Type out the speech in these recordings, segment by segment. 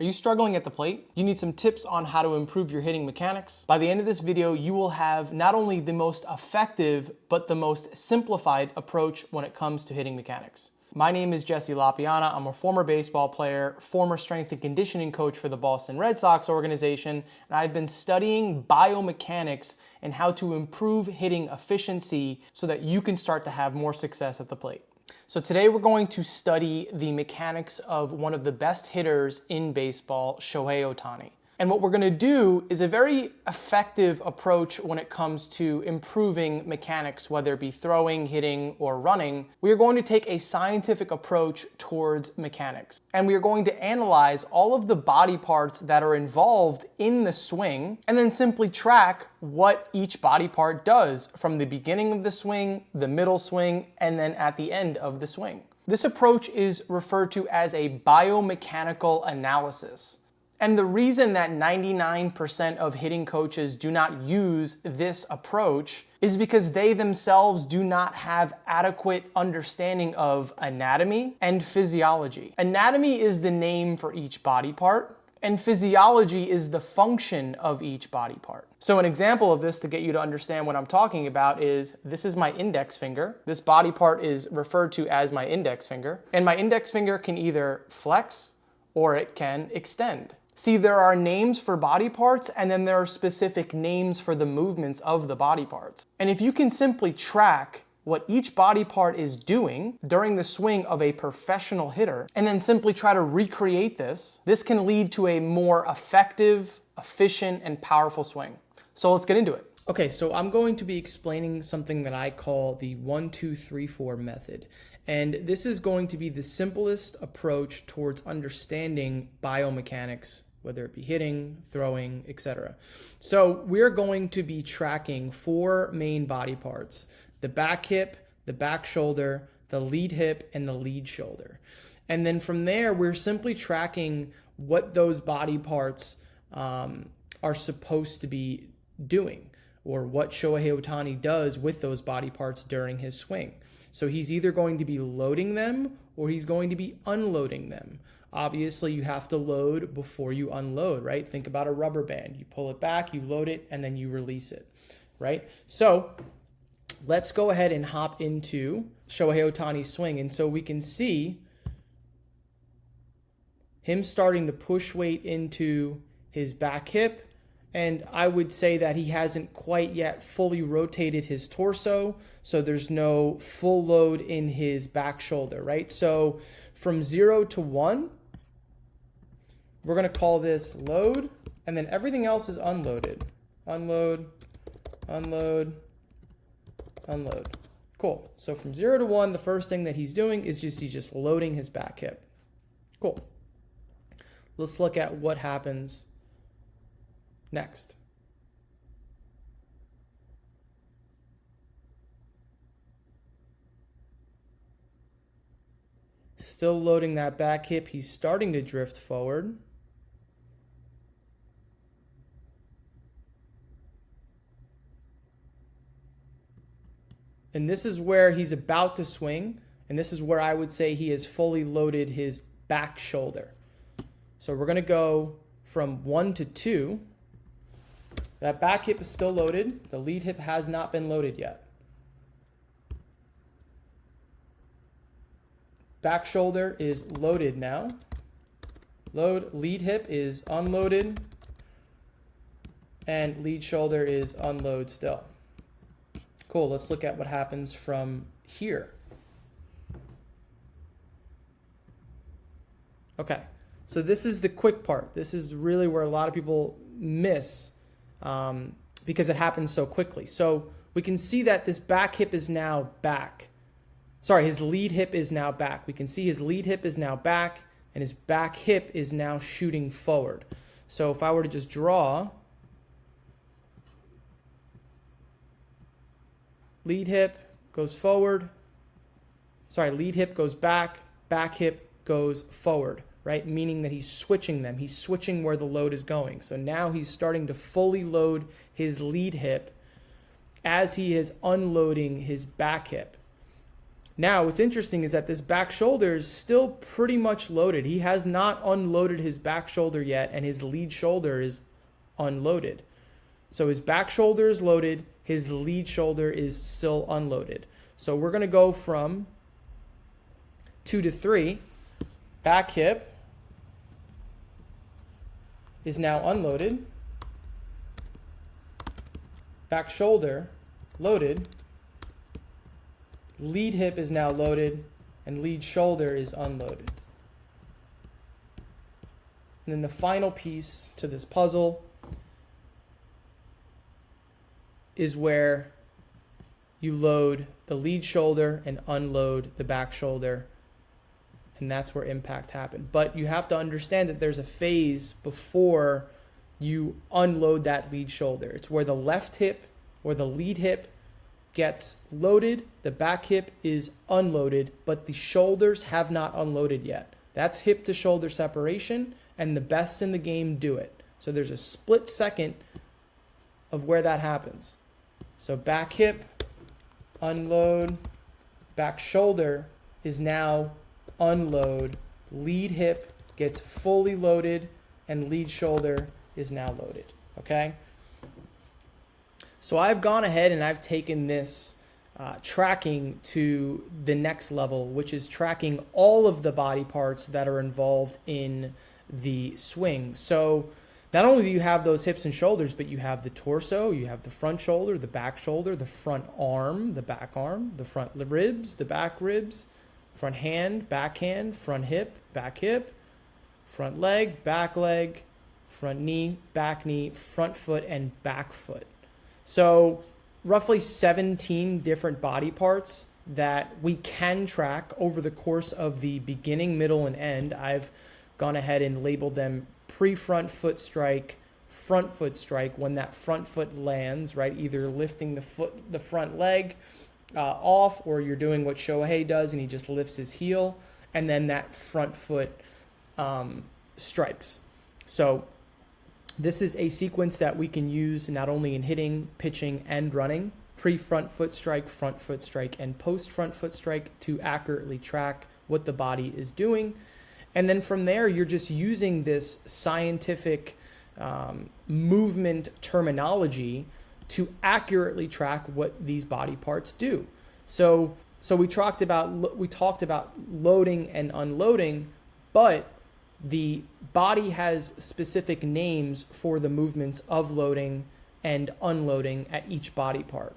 Are you struggling at the plate? You need some tips on how to improve your hitting mechanics? By the end of this video, you will have not only the most effective, but the most simplified approach when it comes to hitting mechanics. My name is Jesse Lapiana. I'm a former baseball player, former strength and conditioning coach for the Boston Red Sox organization, and I've been studying biomechanics and how to improve hitting efficiency so that you can start to have more success at the plate. So today we're going to study the mechanics of one of the best hitters in baseball, Shohei Ohtani. And what we're going to do is a very effective approach when it comes to improving mechanics, whether it be throwing, hitting, or running. We are going to take a scientific approach towards mechanics. And we are going to analyze all of the body parts that are involved in the swing, and then simply track what each body part does from the beginning of the swing, the middle swing, and then at the end of the swing. This approach is referred to as a biomechanical analysis. And the reason that 99% of hitting coaches do not use this approach is because they themselves do not have adequate understanding of anatomy and physiology. Anatomy is the name for each body part, and physiology is the function of each body part. So an example of this to get you to understand what I'm talking about is, this is my index finger. This body part is referred to as my index finger, and my index finger can either flex or it can extend. See, there are names for body parts, and then there are specific names for the movements of the body parts. And if you can simply track what each body part is doing during the swing of a professional hitter, and then simply try to recreate this, this can lead to a more effective, efficient, and powerful swing. So let's get into it. Okay, so I'm going to be explaining something that I call the 1, 2, 3, 4 method. And this is going to be the simplest approach towards understanding biomechanics, whether it be hitting, throwing, etc. So we're going to be tracking 4 main body parts: the back hip, the back shoulder, the lead hip, and the lead shoulder. And then from there, we're simply tracking what those body parts are supposed to be doing, or what Shohei Ohtani does with those body parts during his swing. So he's either going to be loading them or he's going to be unloading them. Obviously, you have to load before you unload, right? Think about a rubber band. You pull it back, you load it, and then you release it, right? So let's go ahead and hop into Shohei Ohtani's swing. And so we can see him starting to push weight into his back hip. And I would say that he hasn't quite yet fully rotated his torso, so there's no full load in his back shoulder, right? So from 0 to 1, we're going to call this load, and then everything else is unloaded. Unload, unload, unload. Cool. So from 0 to 1, the first thing that he's doing is he's just loading his back hip. Cool. Let's look at what happens next. Still loading that back hip. He's starting to drift forward. And this is where he's about to swing. And this is where I would say he has fully loaded his back shoulder. So we're going to go from 1 to 2. That back hip is still loaded. The lead hip has not been loaded yet. Back shoulder is loaded now. Load. Lead hip is unloaded. And lead shoulder is unload still. Cool. Let's look at what happens from here. Okay. So this is the quick part. This is really where a lot of people miss because it happens so quickly. So we can see that this back hip is now back. Sorry, his lead hip is now back. We can see his lead hip is now back, and his back hip is now shooting forward. So if I were to just draw, lead hip goes forward. Sorry, lead hip goes back hip goes forward. Right? Meaning that he's switching them. He's switching where the load is going. So now he's starting to fully load his lead hip as he is unloading his back hip. Now, what's interesting is that this back shoulder is still pretty much loaded. He has not unloaded his back shoulder yet, and his lead shoulder is unloaded. So his back shoulder is loaded, his lead shoulder is still unloaded. So we're going to go from 2 to 3. Back hip is now unloaded. Back shoulder loaded. Lead hip is now loaded, and lead shoulder is unloaded. And then the final piece to this puzzle is where you load the lead shoulder and unload the back shoulder, and that's where impact happened. But you have to understand that there's a phase before you unload that lead shoulder. It's where the left hip or the lead hip gets loaded, the back hip is unloaded, but the shoulders have not unloaded yet. That's hip to shoulder separation, and the best in the game do it. So there's a split second of where that happens. So back hip, unload, back shoulder is now unload, lead hip gets fully loaded, and lead shoulder is now loaded, okay? So I've gone ahead and I've taken this tracking to the next level, which is tracking all of the body parts that are involved in the swing. So not only do you have those hips and shoulders, but you have the torso, you have the front shoulder, the back shoulder, the front arm, the back arm, the front ribs, the back ribs, front hand, back hand, front hip, back hip, front leg, back leg, front knee, back knee, front foot, and back foot. So roughly 17 different body parts that we can track over the course of the beginning, middle, and end. I've gone ahead and labeled them pre-front foot strike, front foot strike, when that front foot lands, right? Either lifting the front leg off, or you're doing what Shohei does and he just lifts his heel, and then that front foot strikes. So this is a sequence that we can use not only in hitting, pitching, and running, pre-front foot strike, front foot strike, and post-front foot strike, to accurately track what the body is doing. And then from there, you're just using this scientific movement terminology to accurately track what these body parts do. So we talked about loading and unloading, but the body has specific names for the movements of loading and unloading at each body part.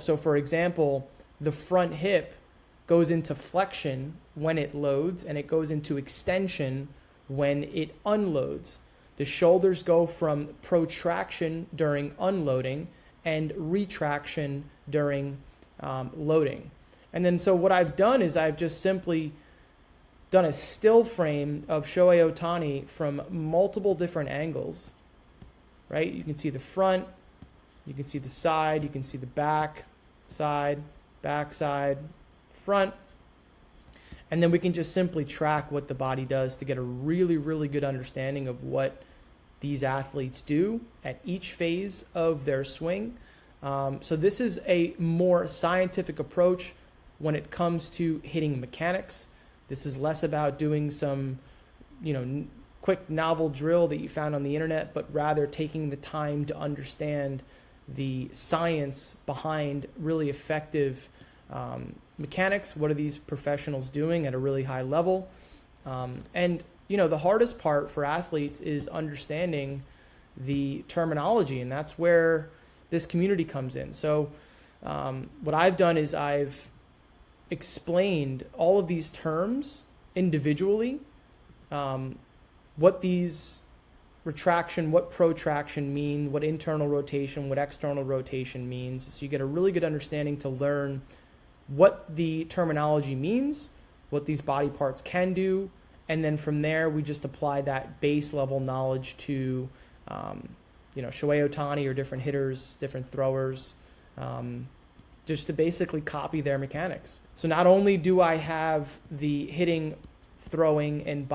So for example, the front hip goes into flexion when it loads, and it goes into extension when it unloads. The shoulders go from protraction during unloading and retraction during loading. And then so what I've done is I've just simply done a still frame of Shohei Ohtani from multiple different angles, right? You can see the front, you can see the side, you can see the back side, front, and then we can just simply track what the body does to get a really, really good understanding of what these athletes do at each phase of their swing. So this is a more scientific approach when it comes to hitting mechanics. This is less about doing some, quick novel drill that you found on the internet, but rather taking the time to understand the science behind really effective mechanics. What are these professionals doing at a really high level? And the hardest part for athletes is understanding the terminology, and that's where this community comes in. So what I've done is I've explained all of these terms individually, what these retraction, what protraction mean, what internal rotation, what external rotation means. So you get a really good understanding to learn what the terminology means, what these body parts can do, and then from there we just apply that base level knowledge to Shohei Ohtani or different hitters, different throwers, just to basically copy their mechanics. So not only do I have the hitting, throwing, and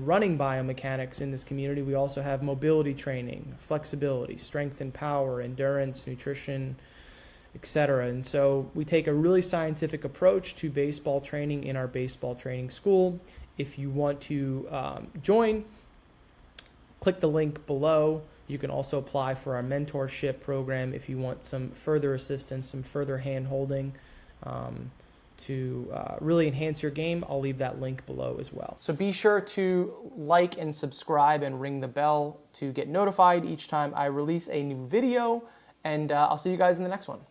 running biomechanics in this community, we also have mobility training, flexibility, strength and power, endurance, nutrition, etc. And so we take a really scientific approach to baseball training in our baseball training school. If you want to join, click the link below. You can also apply for our mentorship program if you want some further assistance, some further hand-holding to really enhance your game. I'll leave that link below as well. So be sure to like and subscribe and ring the bell to get notified each time I release a new video, and I'll see you guys in the next one.